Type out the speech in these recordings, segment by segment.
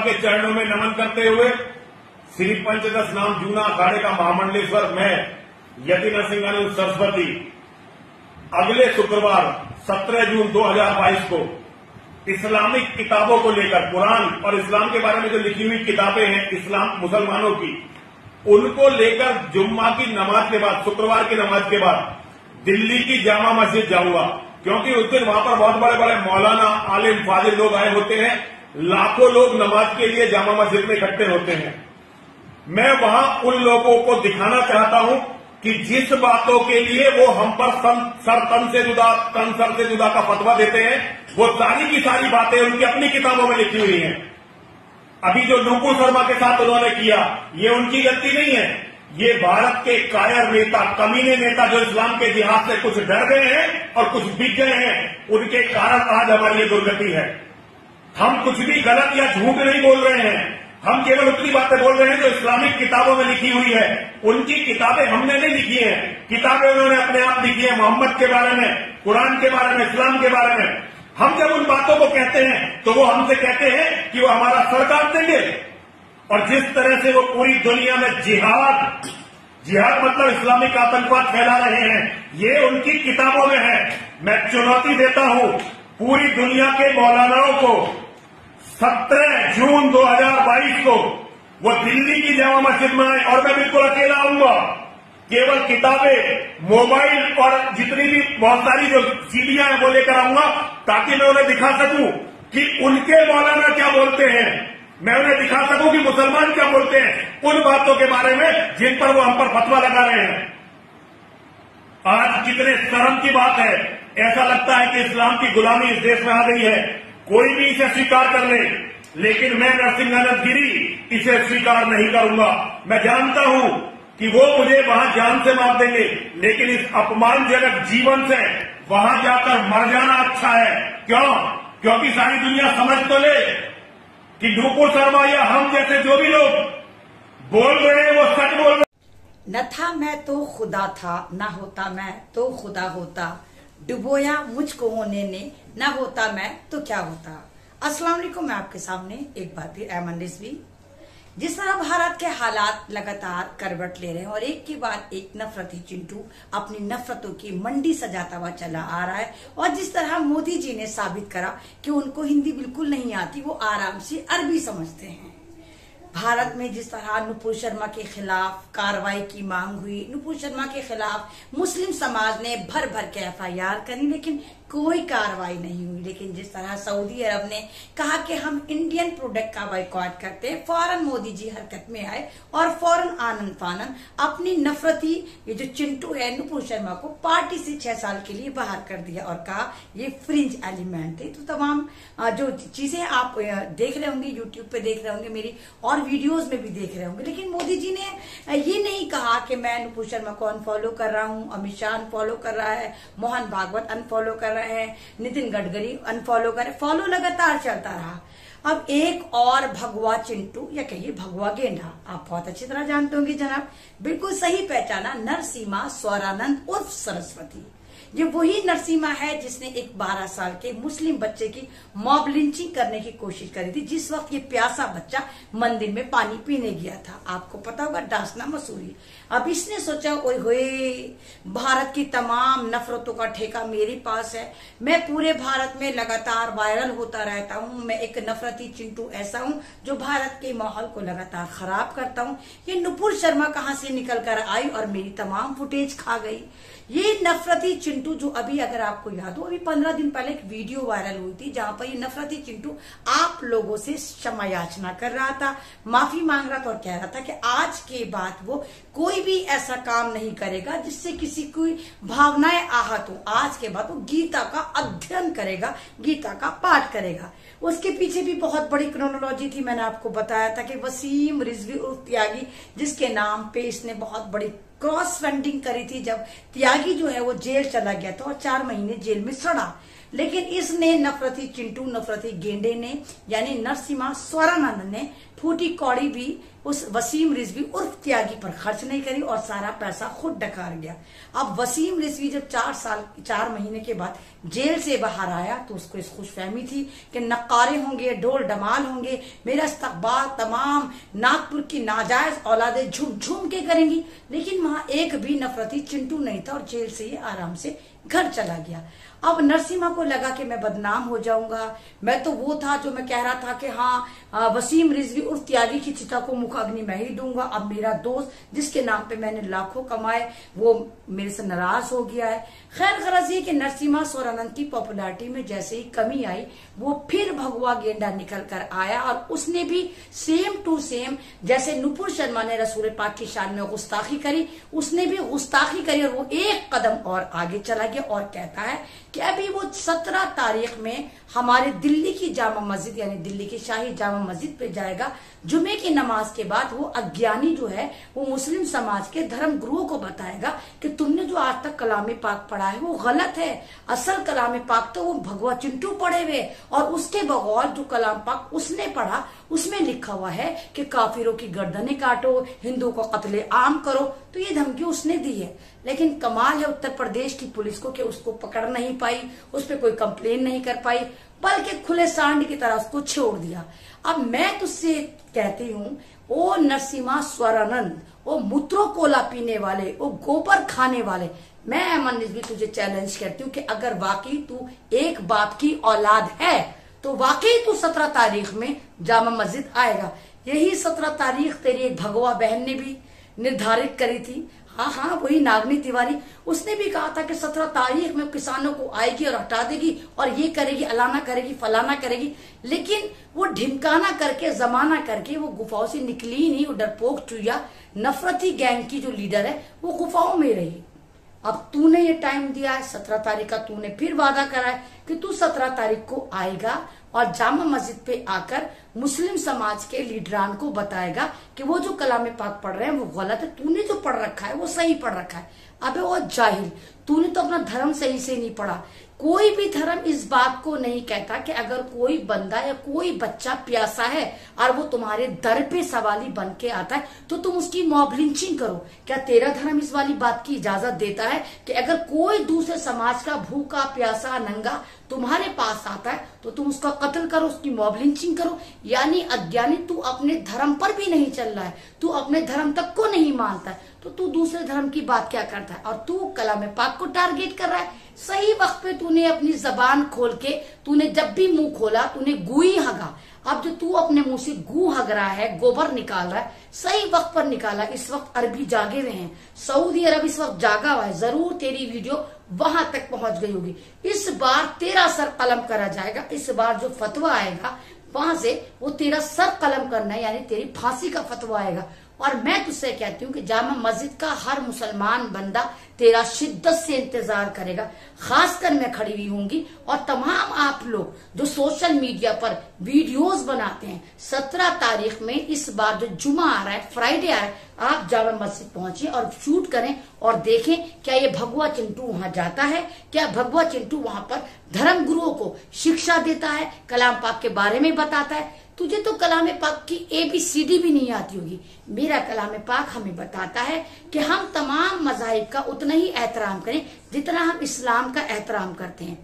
के चरणों में नमन करते हुए श्री पंचदश नाम जूना अखाड़े का महामंडलेश्वर मैं यति नरसिंहानंद सरस्वती अगले शुक्रवार 17 जून 2022 को इस्लामिक किताबों को लेकर कुरान और इस्लाम के बारे में जो लिखी हुई किताबें हैं इस्लाम मुसलमानों की, उनको लेकर जुम्मा की नमाज के बाद, शुक्रवार की नमाज के बाद दिल्ली की जामा मस्जिद जाऊंगा, क्योंकि उस दिन वहां पर बहुत बड़े बड़े मौलाना आलिम फाजिल लोग आए होते हैं। लाखों लोग नमाज के लिए जामा मस्जिद में इकट्ठे होते हैं। मैं वहां उन लोगों को दिखाना चाहता हूं कि जिस बातों के लिए वो हम पर तन सर से जुदा का फतवा देते हैं, वो सारी की सारी बातें उनकी अपनी किताबों में लिखी हुई हैं। अभी जो नुपुर शर्मा के साथ उन्होंने किया, ये उनकी गलती नहीं है। ये भारत के कायर नेता, कमीने नेता जो इस्लाम के जिहाद से कुछ डर गए हैं और कुछ बिक गए हैं, उनके कारण आज हमारी ये दुर्गति है। हम कुछ भी गलत या झूठ नहीं बोल रहे हैं, हम केवल उतनी बातें बोल रहे हैं जो इस्लामिक किताबों में लिखी हुई है। उनकी किताबें हमने नहीं लिखी हैं, किताबें उन्होंने अपने आप लिखी है, मोहम्मद के बारे में, कुरान के बारे में, इस्लाम के बारे में। हम जब उन बातों को कहते हैं तो वो हमसे कहते हैं कि वो हमारा सर काट देंगे। और जिस तरह से वो पूरी दुनिया में जिहाद मतलब इस्लामिक आतंकवाद फैला रहे हैं, ये उनकी किताबों में है। मैं चुनौती देता हूं पूरी दुनिया के मौलानाओं को, 17 जून 2022 को वो दिल्ली की जामा मस्जिद में आए और मैं बिल्कुल अकेला आऊंगा। केवल किताबें, मोबाइल और जितनी भी बहुत सारी जो सीडियां हैं वो लेकर आऊंगा, ताकि मैं उन्हें दिखा सकूं कि उनके मौलाना क्या बोलते हैं। मैं उन्हें दिखा सकूं कि मुसलमान क्या बोलते हैं उन बातों के बारे में जिन पर वो हम पर फतवा लगा रहे हैं। आज कितने शर्म की बात है, ऐसा लगता है कि इस्लाम की गुलामी इस देश में आ गई है। कोई भी इसे स्वीकार कर ले, लेकिन मैं नरसिंहानंद गिरी इसे स्वीकार नहीं करूंगा। मैं जानता हूं कि वो मुझे वहां जान से मार देंगे, लेकिन इस अपमानजनक जीवन से वहां जाकर मर जाना अच्छा है। क्यों? क्योंकि सारी दुनिया समझ तो ले कि नुपुर शर्मा या हम जैसे जो भी लोग बोल रहे हैं वो सच बोल रहे। न था मैं तो खुदा था, न होता मैं तो खुदा होता, डुबोया मुझको होने ने, न होता मैं तो क्या होता। अस्सलाम वालेकुम। मैं आपके सामने एक बार फिर ऐमन रिजवी। जिस तरह भारत के हालात लगातार करवट ले रहे हैं और एक के बाद एक नफरती चिंटू अपनी नफरतों की मंडी सजाता हुआ चला आ रहा है, और जिस तरह मोदी जी ने साबित करा कि उनको हिंदी बिल्कुल नहीं आती, वो आराम से अरबी समझते हैं। भारत में जिस तरह नुपुर शर्मा के खिलाफ कार्रवाई की मांग हुई, नुपुर शर्मा के खिलाफ मुस्लिम समाज ने भर भर के FIR करी, लेकिन कोई कार्रवाई नहीं हुई। लेकिन जिस तरह सऊदी अरब ने कहा कि हम इंडियन प्रोडक्ट का बाइकॉट करते हैं, फौरन मोदी जी हरकत में आए और फौरन आनंद फानन अपनी नफरती ये जो चिंटू है नुपुर शर्मा को पार्टी से 6 साल के लिए बाहर कर दिया और कहा ये फ्रिंज एलिमेंट है। तो तमाम जो चीजें आप देख रहे होंगे, यूट्यूब पे देख रहे होंगे, मेरी और वीडियोज में भी देख रहे होंगे, लेकिन मोदी जी ने ये नहीं कहा कि मैं नुपुर शर्मा को अनफॉलो कर रहा हूं, अमित शाह अनफॉलो कर रहा है, मोहन भागवत अनफॉलो कर रहा है, नितिन गडकरी अनफॉलो करे। फॉलो लगातार चलता रहा। अब एक और भगवा चिंटू या कहिए भगवा गेंडा, आप बहुत अच्छी तरह जानते होंगे जनाब, बिल्कुल सही पहचाना, नरसीमा स्वरानंद उर्फ सरस्वती। ये वही नरसीमा है जिसने एक 12 साल के मुस्लिम बच्चे की मॉब लिंचिंग करने की कोशिश करी थी, जिस वक्त ये प्यासा बच्चा मंदिर में पानी पीने गया था। आपको पता होगा, डासना मसूरी। अब इसने सोचा ओए होए, भारत की तमाम नफरतों का ठेका मेरे पास है, मैं पूरे भारत में लगातार वायरल होता रहता हूँ, मैं एक नफरती चिंटू ऐसा हूँ जो भारत के माहौल को लगातार खराब करता हूँ। ये नुपुर शर्मा कहाँ से निकल कर आई और मेरी तमाम फुटेज खा गई। ये नफरती चिंटू जो अभी अगर आपको याद हो, अभी 15 दिन पहले एक वीडियो वायरल हुई थी जहां पर ये नफरती चिंटू आप लोगों से क्षमा याचना कर रहा था, माफी मांग रहा था और कह रहा था कि आज के बाद वो कोई भी ऐसा काम नहीं करेगा जिससे किसी की भावनाएं आहत हो। आज के बाद वो गीता का अध्ययन करेगा, गीता का पाठ करेगा। उसके पीछे भी बहुत बड़ी क्रोनोलॉजी थी। मैंने आपको बताया था कि वसीम रिजवी उर्फ त्यागी, जिसके नाम पे इसने बहुत बड़ी क्रॉस फंडिंग करी थी, जब त्यागी जो है वो जेल चला गया था और 4 महीने जेल में सड़ा। लेकिन इसने नफरती चिंटू, नफरती गेंडे ने यानी नरसिम्हा स्वरानंद ने फूटी कौड़ी भी उस वसीम रिजवी उर्फ त्यागी पर खर्च नहीं करी और सारा पैसा खुद डकार गया। अब वसीम रिजवी जब 4 महीने के बाद जेल से बाहर आया तो उसको इस खुशफहमी थी कि नक्कारे होंगे, ढोल डमाल होंगे, मेरा इस्तकबाल तमाम नागपुर की नाजायज औलादें झूम झूम के करेंगी। लेकिन वहां एक भी नफरती चिंटू नहीं था और जेल से ये आराम से घर चला गया। अब नरसिम्हा को लगा कि मैं बदनाम हो जाऊंगा। मैं तो वो था जो मैं कह रहा था कि हाँ वसीम रिजवी उर्फ त्यागी की चिता को मुखाग्नि मैं ही दूंगा। अब मेरा दोस्त जिसके नाम पे मैंने लाखों कमाए वो मेरे से नाराज हो गया है। खैर गरज ये कि नरसिम्हा स्वरानंद की पॉपुलैरिटी में जैसे ही कमी आई वो फिर भगवा गेंडा निकल कर आया और उसने भी सेम टू सेम जैसे नुपुर शर्मा ने रसूल पाक की शान में गुस्ताखी करी, उसने भी गुस्ताखी करी और वो एक कदम और आगे चला गया और कहता है कि अभी वो 17 तारीख में हमारे दिल्ली की जामा मस्जिद यानी दिल्ली की शाही जामा मस्जिद पे जाएगा। जुमे की नमाज के बाद वो अज्ञानी जो है वो मुस्लिम समाज के धर्म गुरुओं को बताएगा कि तुमने जो आज तक कलाम पाक पढ़ा है वो गलत है। असल कलाम पाक तो वो भगवा चिंटू पढ़े हुए और उसके बगौर जो कलाम पाक उसने पढ़ा उसमें लिखा हुआ है कि काफिरों की गर्दनें काटो, हिंदुओं को कत्ले आम करो। तो ये धमकी उसने दी है। लेकिन कमाल है उत्तर प्रदेश की पुलिस को कि उसको पकड़ नहीं पाई, उस पर कोई कंप्लेन नहीं कर पाई, बल्कि खुले सांड की तरह उसको छोड़ दिया। अब मैं तुझसे कहती हूँ ओ नरसिम्हा स्वरानंद, ओ मूत्रो कोला पीने वाले, ओ गोबर खाने वाले, मैं अमन रिजवी तुझे चैलेंज करती हूँ कि अगर वाकई तू एक बाप की औलाद है तो वाकई तू 17 तारीख में जामा मस्जिद आएगा। यही 17 तारीख तेरी एक भगवा बहन ने भी निर्धारित करी थी। हाँ वही नागनी तिवारी, उसने भी कहा था कि 17 तारीख में किसानों को आएगी और हटा देगी और ये करेगी, अलाना करेगी, फलाना करेगी। लेकिन वो ढिमकाना करके, जमाना करके वो गुफाओं से निकली ही नहीं। वो डरपोक चुया नफरती गैंग की जो लीडर है वो गुफाओं में रही। अब तूने ये टाइम दिया है 17 तारीख का, तूने फिर वादा करा है कि तू 17 तारीख को आएगा और जामा मस्जिद पे आकर मुस्लिम समाज के लीडरान को बताएगा कि वो जो कलाम पाक पढ़ रहे हैं वो गलत है, तूने जो पढ़ रखा है वो सही पढ़ रखा है। अबे वो जाहिल, तूने तो अपना धर्म सही से नहीं पढ़ा। कोई भी धर्म इस बात को नहीं कहता कि अगर कोई बंदा या कोई बच्चा प्यासा है और वो तुम्हारे दर पे सवाली बन के आता है तो तुम उसकी मॉब लिंचिंग करो। क्या तेरा धर्म इस वाली बात की इजाजत देता है कि अगर कोई दूसरे समाज का भूखा प्यासा नंगा तुम्हारे पास आता है तो तुम उसका कत्ल करो, उसकी मॉब लिंचिंग करो? यानी अज्ञानी, तू अपने धर्म पर भी नहीं चल रहा है, तू अपने धर्म तक को नहीं मानता है, तो तू दूसरे धर्म की बात क्या करता है? और तू कलाम पाक को टारगेट कर रहा है। सही वक्त पे तूने अपनी जबान खोल के, तूने जब भी मुंह खोला तूने गू ही हगा। अब जो तू अपने मुंह से गू हग रहा है, गोबर निकाल रहा है, सही वक्त पर निकाला। इस वक्त अरबी जागे हुए हैं, सऊदी अरब इस वक्त जागा हुआ है, जरूर तेरी वीडियो वहां तक पहुंच गई होगी। इस बार तेरा सर कलम करा जाएगा। इस बार जो फतवा आएगा वहां से वो तेरा सर कलम करना है, यानी तेरी फांसी का फतवा आएगा। और मैं तुझसे कहती हूँ कि जामा मस्जिद का हर मुसलमान बंदा तेरा शिद्दत से इंतजार करेगा। खासकर मैं खड़ी हुई होंगी और तमाम आप लोग जो सोशल मीडिया पर वीडियोस बनाते हैं, 17 तारीख में इस बार जो जुमा आ रहा है, फ्राइडे आ रहा है, आप जामा मस्जिद पहुंचे और शूट करें और देखें क्या ये भगवा चिंटू वहां जाता है, क्या भगवा चिंटू वहां पर धर्म गुरुओं को शिक्षा देता है, कलाम पाक के बारे में बताता है। तुझे तो कलाम पाक की ABCD भी नहीं आती होगी। मेरा कलाम पाक हमें बताता है कि हम तमाम मज़ाहिब का उतना ही एहतराम करें जितना हम इस्लाम का एहतराम करते हैं।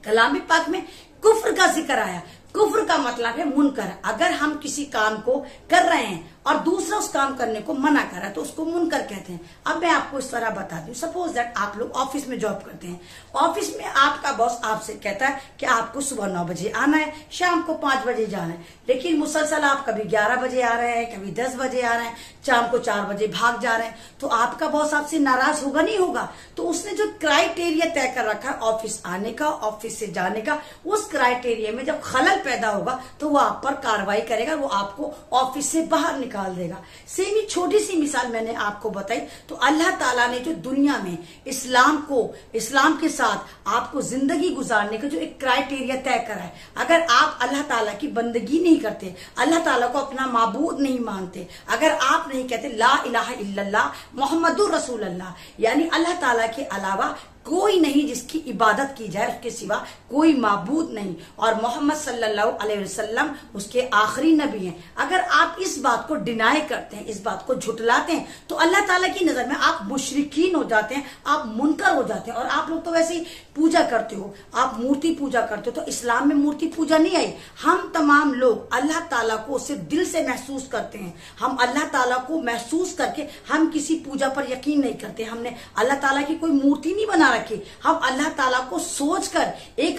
कलाम पाक में कुफ्र का जिक्र आया। कुफ्र का मतलब है मुनकर। अगर हम किसी काम को कर रहे हैं और दूसरा उस काम करने को मना कर रहा है तो उसको मुनकर कहते हैं। अब मैं आपको इस तरह बता दूं, सपोज दैट आप लोग ऑफिस में जॉब करते हैं। ऑफिस में आपका बॉस आपसे कहता है कि आपको सुबह 9 बजे आना है, शाम को 5 बजे जाना है, लेकिन मुसलसल आप कभी 11 बजे आ रहे हैं, कभी 10 बजे आ रहे हैं, शाम को 4 बजे भाग जा रहे हैं, तो आपका बॉस आपसे नाराज होगा नहीं होगा? तो उसने जो क्राइटेरिया तय कर रखा है ऑफिस आने का, ऑफिस से जाने का, उस क्राइटेरिया में जब खलल पैदा होगा तो वो आप पर कार्रवाई करेगा, वो आपको ऑफिस से बाहर निकाल देगा। सेम ही छोटी सी मिसाल मैंने आपको बताई। तो अल्लाह ताला ने जो दुनिया में इस्लाम के साथ आपको जिंदगी गुजारने का जो एक क्राइटेरिया तय करा है, अगर आप अल्लाह ताला की बंदगी नहीं करते, अल्लाह ताला को अपना माबूद नहीं मानते, अगर आप नहीं कहते ला इलाहा इल्लल्लाह मुहम्मदुर रसूलुल्लाह, यानी अल्लाह ताला के अलावा कोई नहीं जिसकी इबादत की जाए उसके सिवा कोई माबूद नहीं, और मोहम्मद सल्लल्लाहु अलैहि वसल्लम उसके आखिरी नबी हैं। अगर आप इस बात को डिनाई करते हैं, इस बात को झुटलाते हैं, तो अल्लाह ताला की नजर में आप मुशरिकीन हो जाते हैं, आप मुनकर हो जाते हैं। और आप लोग तो वैसे ही पूजा करते हो, आप मूर्ति पूजा करते हो, तो इस्लाम में मूर्ति पूजा नहीं आई। हम तमाम लोग अल्लाह ताला को सिर्फ दिल से महसूस करते हैं। हम अल्लाह ताला को महसूस करके हम किसी पूजा पर यकीन नहीं करते। हमने अल्लाह ताला की कोई मूर्ति नहीं बना रखी। हम अल्लाह ताला को सोचकर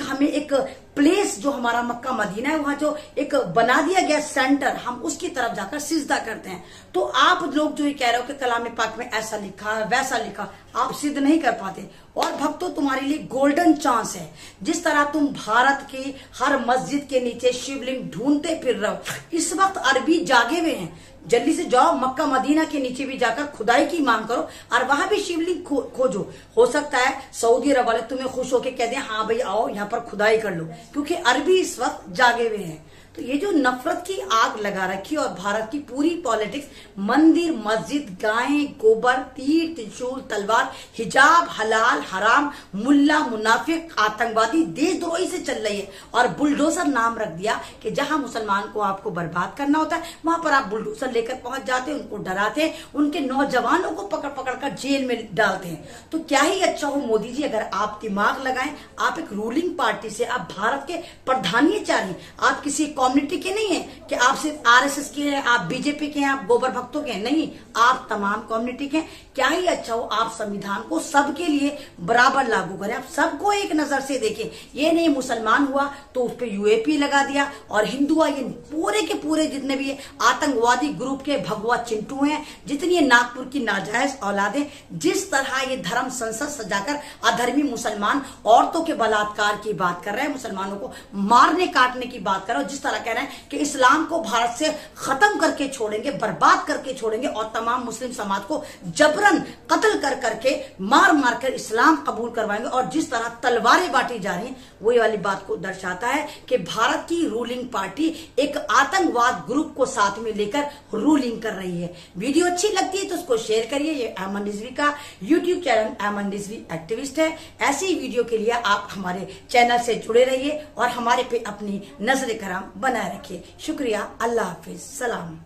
हमें एक प्लेस जो हमारा मक्का मदीना है, वहां जो एक बना दिया गया सेंटर, हम उसकी तरफ जाकर सिजदा करते हैं। तो आप लोग जो ये कह रहे हो कि कलाम पाक में ऐसा लिखा है वैसा लिखा, आप सिद्ध नहीं कर पाते। और भक्तों, तुम्हारे लिए गोल्डन चांस है। जिस तरह तुम भारत की हर मस्जिद के नीचे शिवलिंग ढूंढते फिर रहे हो, इस वक्त अरबी जागे हुए हैं। जल्दी से जाओ, मक्का मदीना के नीचे भी जाकर खुदाई की मांग करो और वहां भी शिवलिंग खोजो। हो सकता है सऊदी अरब वाले तुम्हें खुश होकर कह दें हाँ भाई आओ यहाँ पर खुदाई कर लो, क्योंकि अरबी इस वक्त जागे हुए हैं। तो ये जो नफरत की आग लगा रखी और भारत की पूरी पॉलिटिक्स, मंदिर मस्जिद गायें गोबर तीर त्रिशूल तलवार हिजाब हलाल हराम मुल्ला मुनाफिक आतंकवादी देशद्रोही से चल रही है। और बुलडोजर नाम रख दिया कि जहां मुसलमान को आपको बर्बाद करना होता है वहां पर आप बुलडोजर लेकर पहुंच जाते हैं, उनको डराते हैं, उनके नौजवानों को पकड़ पकड़ कर जेल में डालते हैं। तो क्या ही अच्छा हो मोदी जी अगर आप दिमाग लगाएं। आप एक रूलिंग पार्टी से, आप भारत के प्रधानी चाहिए, आप किसी कम्युनिटी के नहीं है कि आप सिर्फ आरएसएस के हैं, आप बीजेपी के हैं, आप गोबर भक्तों के हैं, नहीं, आप तमाम कम्युनिटी के हैं। क्या ही अच्छा हो आप संविधान को सबके लिए बराबर लागू करें, आप सबको एक नजर से देखें। ये नहीं मुसलमान हुआ तो उस पर यूएपी लगा दिया और हिंदू हुआ, ये पूरे के पूरे जितने भी आतंकवादी ग्रुप के भगवा चिंटू हैं, जितनी नागपुर की नाजायज औलादें, जिस तरह ये धर्म संसद सजाकर अधर्मी मुसलमान औरतों के बलात्कार की बात कर रहे हैं, मुसलमानों को मारने काटने की बात कर रहे हैं, जिस तरह कह रहे हैं कि इस्लाम को भारत से खत्म करके छोड़ेंगे, बर्बाद करके छोड़ेंगे और तमाम मुस्लिम समाज को जबरन कत्ल कर करके मार मार कर इस्लाम कबूल करवाएंगे, और जिस तरह तलवारें बांटी जा रही हैं, वही वाली बात को दर्शाता है कि भारत की रूलिंग पार्टी एक आतंकवाद ग्रुप को साथ में लेकर रूलिंग कर रही है। वीडियो अच्छी लगती है तो उसको शेयर करिए। ये अहमद रिजवी का YouTube channel Ahmad Rizvi activist है। ऐसी वीडियो के लिए आप हमारे चैनल से जुड़े रहिए और हमारे पे अपनी नजर करम बनाए रखिए। शुक्रिया, अल्लाह हाफिज, सलाम।